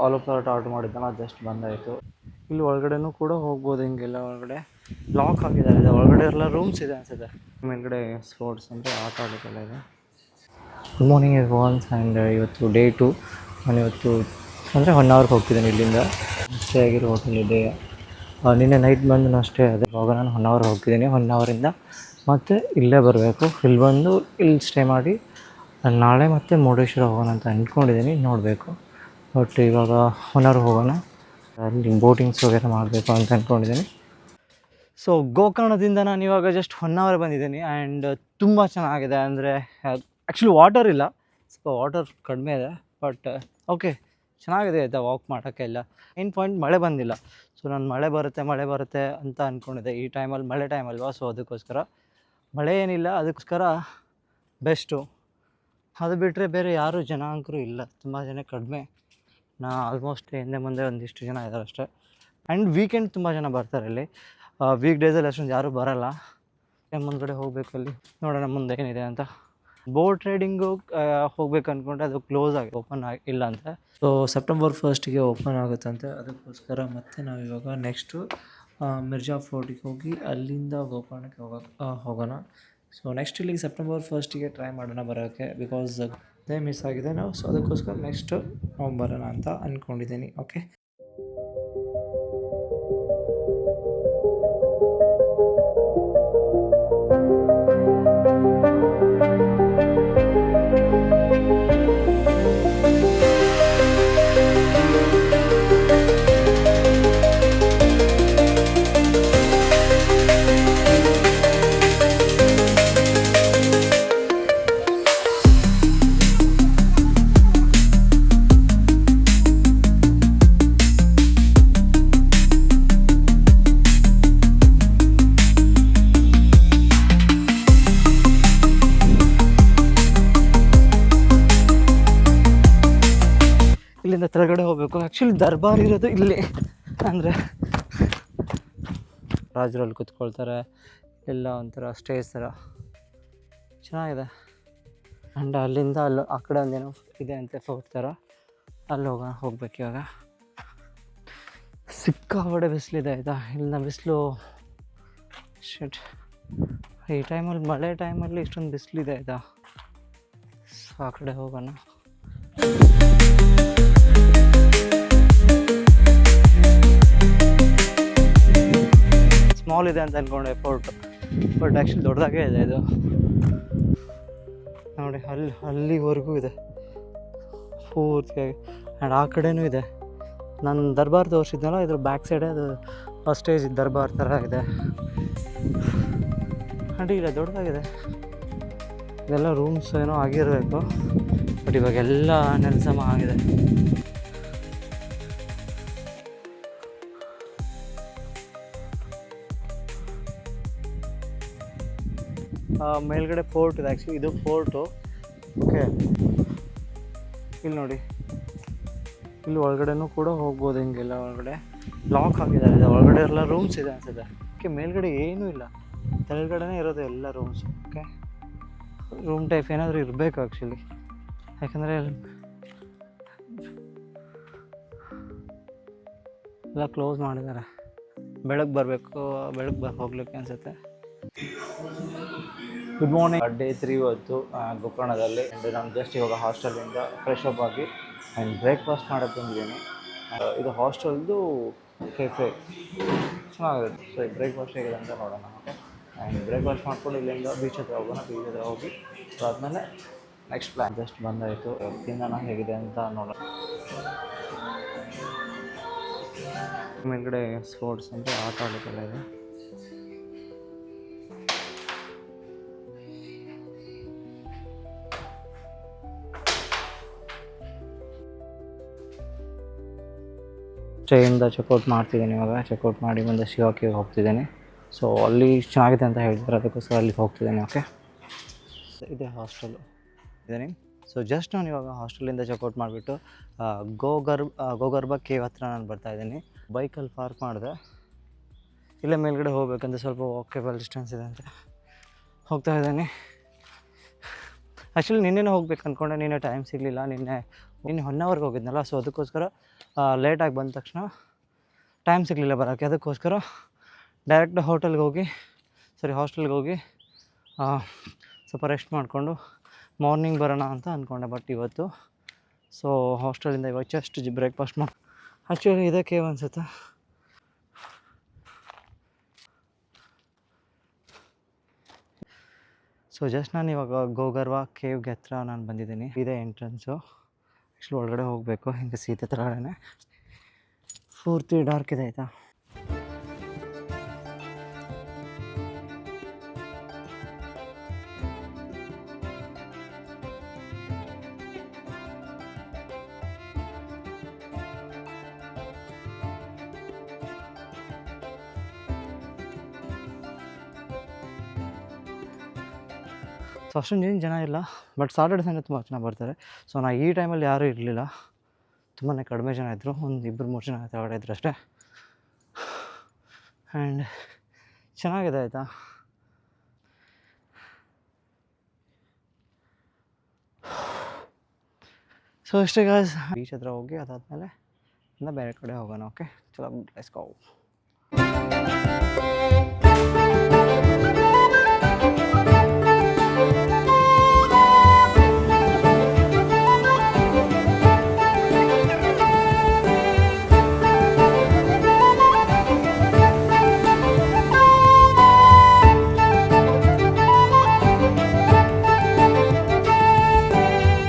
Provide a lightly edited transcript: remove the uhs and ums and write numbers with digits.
ಆಲೂ paratha order ಮಾಡಿದ್ದಲ್ಲ, just ಬಂದಾಯಿತು. ಇಲ್ಲಿ ಒಳಗಡೆನೂ ಕೂಡ ಹೋಗ್ಬೋದು, ಹಿಂಗೆಲ್ಲ ಒಳಗಡೆ ಲಾಕ್ ಆಗಿದ್ದಾರೆ. ಒಳಗಡೆ ಎಲ್ಲ ರೂಮ್ಸ್ ಇದೆ ಅನಿಸುತ್ತೆ. ಮೇಲ್ಗಡೆ ಸ್ಪೋರ್ಟ್ಸ್ ಅಂದರೆ ಆಟ ಆಡೋಕ್ಕೆಲ್ಲ ಇದೆ. Good morning everyones. ಆ್ಯಂಡ್ ಇವತ್ತು ಡೇ 2. ನಾನು ಇವತ್ತು ಅಂದರೆ 1 ಅವರ್ಗೆ ಹೋಗ್ತಿದ್ದೀನಿ ಇಲ್ಲಿಂದ. ಸ್ಟೇ ಆಗಿರೋ ಹೋಟೆಲ್ ಇದೆ. ನಿನ್ನೆ ನೈಟ್ ಬಂದು ಅಷ್ಟೇ ಅದೇ. ಇವಾಗ ನಾನು 1 ಅವರ್ ಹೋಗ್ತಿದ್ದೀನಿ. 1 ಅವರಿಂದ ಮತ್ತೆ ಇಲ್ಲೇ ಬರಬೇಕು. ಇಲ್ಲಿ ಬಂದು ಇಲ್ಲಿ ಸ್ಟೇ ಮಾಡಿ ನಾಳೆ ಮತ್ತೆ ಮುರುಡೇಶ್ವರ ಹೋಗೋಣ ಅಂತ ಅಂದ್ಕೊಂಡಿದ್ದೀನಿ. ನೋಡಬೇಕು. ಬಟ್ ಇವಾಗ 1 ಅವರ್ ಹೋಗೋಣ. ಅಲ್ಲಿ ಬೋಟಿಂಗ್ಸ್ ವಗೇರೆ ಮಾಡಬೇಕು ಅಂತ ಅಂದ್ಕೊಂಡಿದ್ದೀನಿ. ಸೊ ಗೋಕರ್ಣದಿಂದ ನಾನು ಇವಾಗ ಜಸ್ಟ್ 1 ಅವರ್ ಬಂದಿದ್ದೀನಿ. ಆ್ಯಂಡ್ ತುಂಬ ಚೆನ್ನಾಗಿದೆ. ಅಂದರೆ ಆ್ಯಕ್ಚುಲಿ ವಾಟರ್ ಇಲ್ಲ, ಸ್ವಲ್ಪ ವಾಟರ್ ಕಡಿಮೆ ಇದೆ. ಬಟ್ ಓಕೆ, ಚೆನ್ನಾಗಿದೆ ಆಯಿತಾ ವಾಕ್ ಮಾಡೋಕ್ಕೆಲ್ಲ. ಮೇನ್ ಪಾಯಿಂಟ್ ಮಳೆ ಬಂದಿಲ್ಲ. ಸೊ ನಾನು ಮಳೆ ಬರುತ್ತೆ ಅಂತ ಅಂದ್ಕೊಂಡಿದ್ದೆ. ಈ ಟೈಮಲ್ಲಿ ಮಳೆ ಟೈಮ್ ಅಲ್ವಾ, ಸೊ ಅದಕ್ಕೋಸ್ಕರ ಮಳೆ ಏನಿಲ್ಲ, ಅದಕ್ಕೋಸ್ಕರ ಬೆಸ್ಟು. ಅದು ಬಿಟ್ಟರೆ ಬೇರೆ ಯಾರೂ ಜನಾಂಕರು ಇಲ್ಲ, ತುಂಬ ಜನ ಕಡಿಮೆ. ಆಲ್ಮೋಸ್ಟ್ ಹಿಂದೆ ಮುಂದೆ ಒಂದಿಷ್ಟು ಜನ ಇದ್ದಾರೆ ಅಷ್ಟೇ. ಆ್ಯಂಡ್ ವೀಕೆಂಡ್ ತುಂಬ ಜನ ಬರ್ತಾರೆ ಇಲ್ಲಿ. ವೀಕ್ ಡೇಸಲ್ಲಿ ಅಷ್ಟೊಂದು ಯಾರೂ ಬರೋಲ್ಲ. ಮುಂದ್ಗಡೆ ಹೋಗಬೇಕು, ಅಲ್ಲಿ ನೋಡೋಣ ಮುಂದೆ ಏನಿದೆ ಅಂತ. ಬೋಟ್ ರೈಡಿಂಗು ಹೋಗ್ಬೇಕು ಅಂದ್ಕೊಂಡ್ರೆ ಅದು ಕ್ಲೋಸ್ ಆಗಿ ಓಪನ್ ಇಲ್ಲ ಅಂತ. ಸೊ ಸೆಪ್ಟೆಂಬರ್ 1ಗೆ ಓಪನ್ ಆಗುತ್ತಂತೆ. ಅದಕ್ಕೋಸ್ಕರ ಮತ್ತೆ ನಾವು ಇವಾಗ ನೆಕ್ಸ್ಟು ಮಿರ್ಜಾ ಫೋರ್ಟಿಗೆ ಹೋಗಿ ಅಲ್ಲಿಂದ ಗೋಕರ್ಣಕ್ಕೆ ಹೋಗೋಣ. ಸೊ ನೆಕ್ಸ್ಟ್ ಇಲ್ಲಿಗೆ ಸೆಪ್ಟೆಂಬರ್ 1ಗೆ ಟ್ರೈ ಮಾಡೋಣ ಬರೋಕ್ಕೆ, ಬಿಕಾಸ್ ಅದೇ ಮಿಸ್ ಆಗಿದೆ ನಾವು. ಸೊ ಅದಕ್ಕೋಸ್ಕರ ನೆಕ್ಸ್ಟ್ ನಾವು ಬರೋಣ ಅಂತ ಅಂದ್ಕೊಂಡಿದ್ದೀನಿ. ಓಕೆ, ಇಲ್ಲಿಂದ ಕೆಳಗಡೆ ಹೋಗಬೇಕು. ಆ್ಯಕ್ಚುಲಿ ದರ್ಬಾರ್ ಇರೋದು ಇಲ್ಲಿ, ಅಂದರೆ ರಾಜರಲ್ಲಿ ಕೂತ್ಕೊಳ್ತಾರೆ, ಎಲ್ಲ ಒಂಥರ ಸ್ಟೇಜ್ ಥರ ಚೆನ್ನಾಗಿದೆ. ಆ್ಯಂಡ್ ಅಲ್ಲಿಂದ ಅಲ್ಲಿ ಆ ಕಡೆ ಒಂದೇನೋ ಇದೆ ಅಂತೆ ಫೋರ್ಟ್ ಥರ, ಅಲ್ಲಿ ಹೋಗ್ಬೇಕು ಇವಾಗ. ಸಿಕ್ಕಾಪಟ್ಟೆ ಬಿಸಿಲಿದೆ ಆಯಿತಾ. ಇಲ್ಲಿನ ಬಿಸಿಲು ಶೆಟ್. ಈ ಟೈಮಲ್ಲಿ ಮಳೆ ಟೈಮಲ್ಲಿ ಇಷ್ಟೊಂದು ಬಿಸಿಲಿದೆ ಆಯಿತಾ. ಸೊ ಆ ಕಡೆ ಹೋಗೋಣ. ಸ್ಮಾಲ್ ಇದೆ ಅಂತ ಅಂದ್ಕೊಂಡೆ ಫೋರ್ಟು, ಬಟ್ ಆ್ಯಕ್ಚುಲಿ ದೊಡ್ಡದಾಗೇ ಇದೆ ಇದು. ನೋಡಿ ಅಲ್ಲಿವರೆಗೂ ಇದೆ ಪೂರ್ತಿಯಾಗಿ. ಆ್ಯಂಡ್ ಆ ಕಡೆನೂ ಇದೆ. ನಾನು ದರ್ಬಾರ್ ತೋರಿಸಿದ್ನಲ್ಲ, ಇದ್ರ ಬ್ಯಾಕ್ ಸೈಡೇ ಅದು ಸ್ಟೇಜ್ ದರ್ಬಾರ್ ಥರ ಇದೆ. ಅಡ್ಡಿಲ್ಲ, ದೊಡ್ಡದಾಗಿದೆ. ಇದೆಲ್ಲ ರೂಮ್ಸ್ ಏನೋ ಆಗಿರಬೇಕು, ಬಟ್ ಇವಾಗೆಲ್ಲ ನೆಲಸಮ ಆಗಿದೆ. ಮೇಲ್ಗಡೆ ಫೋರ್ಟ್ ಇದೆ. ಆ್ಯಕ್ಚುಲಿ ಇದು ಫೋರ್ಟು. ಓಕೆ, ಇಲ್ಲಿ ನೋಡಿ, ಇಲ್ಲಿ ಒಳಗಡೆನೂ ಕೂಡ ಹೋಗ್ಬೋದು. ಹಿಂಗೆಲ್ಲ ಒಳಗಡೆ ಲಾಕ್ ಆಗಿದ್ದಾರೆ. ಒಳಗಡೆ ಎಲ್ಲ ರೂಮ್ಸ್ ಇದೆ ಅನಿಸುತ್ತೆ. ಓಕೆ, ಮೇಲ್ಗಡೆ ಏನೂ ಇಲ್ಲ, ಕೆಳಗಡೆನೇ ಇರೋದು ಎಲ್ಲ ರೂಮ್ಸ್. ಓಕೆ, ರೂಮ್ ಟೈಪ್ ಏನಾದರೂ ಇರಬೇಕು ಆ್ಯಕ್ಚುಲಿ, ಯಾಕಂದರೆ ಎಲ್ಲ ಕ್ಲೋಸ್ ಮಾಡಿದ್ದಾರೆ. ಬೆಳಗ್ಗೆ ಬರಬೇಕು, ಬೆಳಗ್ಗೆ ಹೋಗ್ಲಿಕ್ಕೆ ಅನಿಸುತ್ತೆ. Good morning. ಡೇ 3 ಇವತ್ತು ಗೋಕರ್ಣದಲ್ಲಿ. ಆ್ಯಂಡ್ ನಾನು ಜಸ್ಟ್ ಇವಾಗ ಹಾಸ್ಟೆಲಿಂದ ಫ್ರೆಶ್ ಅಪ್ ಆಗಿ ಆ್ಯಂಡ್ ಬ್ರೇಕ್ಫಾಸ್ಟ್ ಮಾಡೋಕ್ಕೆ ಬಂದಿದ್ದೀನಿ. ಇದು ಹಾಸ್ಟೆಲ್ದು ಕೆಫೆ, ಚೆನ್ನಾಗಿದೆ. ಸೊ ಈ ಬ್ರೇಕ್ಫಾಸ್ಟ್ ಹೇಗಿದೆ ಅಂತ ನೋಡೋಣ. ಓಕೆ, ಆ್ಯಂಡ್ ಬ್ರೇಕ್ಫಾಸ್ಟ್ ಮಾಡ್ಕೊಂಡು ಇಲ್ಲಿಂದ ಬೀಚ್ ಹತ್ರ ಹೋಗೋಣ. ಬೀಚ್ ಹತ್ರ ಹೋಗಿ ಅದಾದಮೇಲೆ ನೆಕ್ಸ್ಟ್ ಪ್ಲ್ಯಾನ್. ಜಸ್ಟ್ ಬಂದಾಯಿತು, ತಿನ್ನೋಣ ಹೇಗಿದೆ ಅಂತ ನೋಡೋಣ. ಮೇಲ್ಗಡೆ ಸ್ಪೋರ್ಟ್ಸ್ ಅಂದರೆ ಆಟ ಆಡೋಕ್ಕೆಲ್ಲ ಇದೆ. ಸ್ಟೇಯಿಂದ ಚೆಕ್ಔಟ್ ಮಾಡ್ತಿದ್ದೀನಿ ಇವಾಗ. ಚೆಕ್ಔಟ್ ಮಾಡಿ ಮುಂದೆ ಶಿವಾಕಿಗೆ ಹೋಗ್ತಿದ್ದೀನಿ. ಸೊ ಅಲ್ಲಿ ಚೆನ್ನಾಗಿದೆ ಅಂತ ಹೇಳ್ತಾರೆ, ಅದಕ್ಕೋಸ್ಕರ ಅಲ್ಲಿಗೆ ಹೋಗ್ತಿದ್ದೀನಿ. ಓಕೆ, ಇದೆ ಹಾಸ್ಟೆಲು ಇದ್ದೀನಿ. ಸೊ ಜಸ್ಟ್ ನಾನು ಇವಾಗ ಹಾಸ್ಟೆಲಿಂದ ಚೆಕ್ಔಟ್ ಮಾಡಿಬಿಟ್ಟು ಗೋಗರ್ಭ ಕೇವ್ ಹತ್ರ ನಾನು ಬರ್ತಾಯಿದ್ದೀನಿ. ಬೈಕಲ್ಲಿ ಪಾರ್ಕ್ ಮಾಡಿದೆ. ಇಲ್ಲೇ ಮೇಲ್ಗಡೆ ಹೋಗ್ಬೇಕಂತ ಸ್ವಲ್ಪ ವಾಕೇಬಲ್ ಡಿಸ್ಟೆನ್ಸ್ ಇದೆ ಅಂತ ಹೋಗ್ತಾ ಇದ್ದೀನಿ. ಆ್ಯಕ್ಚುಲಿ ನಿನ್ನೆ ಹೋಗ್ಬೇಕು ಅಂದ್ಕೊಂಡೆ, ನಿನ್ನೆ ಟೈಮ್ ಸಿಗಲಿಲ್ಲ. ನಿನ್ನೆ 1 ಅವರ್ಗೆ ಹೋಗಿದ್ನಲ್ಲ, ಸೊ ಅದಕ್ಕೋಸ್ಕರ ಲೇಟಾಗಿ ಬಂದ ತಕ್ಷಣ ಟೈಮ್ ಸಿಗಲಿಲ್ಲ ಬರೋಕ್ಕೆ. ಅದಕ್ಕೋಸ್ಕರ ಡೈರೆಕ್ಟ್ ಹಾಸ್ಟೆಲ್ಗೆ ಹೋಗಿ ಸ್ವಲ್ಪ ರೆಸ್ಟ್ ಮಾಡಿಕೊಂಡು ಮಾರ್ನಿಂಗ್ ಬರೋಣ ಅಂತ ಅಂದ್ಕೊಂಡೆ. ಬಟ್ ಇವತ್ತು ಹಾಸ್ಟೆಲಿಂದ ಇವಾಗ ಜಸ್ಟ್ ಬ್ರೇಕ್ಫಾಸ್ಟ್ ಮಾಡಿ ಆ್ಯಕ್ಚುಲಿ ಇದೇ ಕೇವ್ ಅನಿಸುತ್ತೆ. ಜಸ್ಟ್ ನಾನು ಇವಾಗ ಗೋಗರ್ವ ಕೇವ್ಗೆ ಹತ್ರ ನಾನು ಬಂದಿದ್ದೀನಿ. ಇದೇ ಎಂಟ್ರೆನ್ಸು. ಆ್ಯಕ್ಚುಲಿ ಒಳಗಡೆ ಹೋಗಬೇಕು. ಹಿಂಗೆ ಸೀತೆ ತಳಗಡೆ ಪೂರ್ತಿ ಡಾರ್ಕ್ ಇದೆ ಆಯಿತಾ. ಅಷ್ಟೊಂದೇನು ಜನ ಇಲ್ಲ, ಬಟ್ ಸಾಟರ್ಡೆ ಸಂಡೇ ತುಂಬ ಜನ ಬರ್ತಾರೆ. ನಾ ಈ ಟೈಮಲ್ಲಿ ಯಾರೂ ಇರಲಿಲ್ಲ, ತುಂಬಾ ಕಡಿಮೆ ಜನ ಇದ್ದರು. ಒಂದು 2-3 ಜನ ಹೊರಗಡೆ ಇದ್ರು ಅಷ್ಟೇ. ಆ್ಯಂಡ್ ಚೆನ್ನಾಗಿದೆ ಆಯಿತಾ. ಅಷ್ಟೇ ಗಾಯ್ಸ್. ಬೀಚ್ ಹತ್ರ ಹೋಗಿ ಅದಾದಮೇಲೆ ಬೇರೆ ಕಡೆ ಹೋಗೋಣ. ಓಕೆ, ಚಲೋ ಲೆಟ್ಸ್ ಗೋ.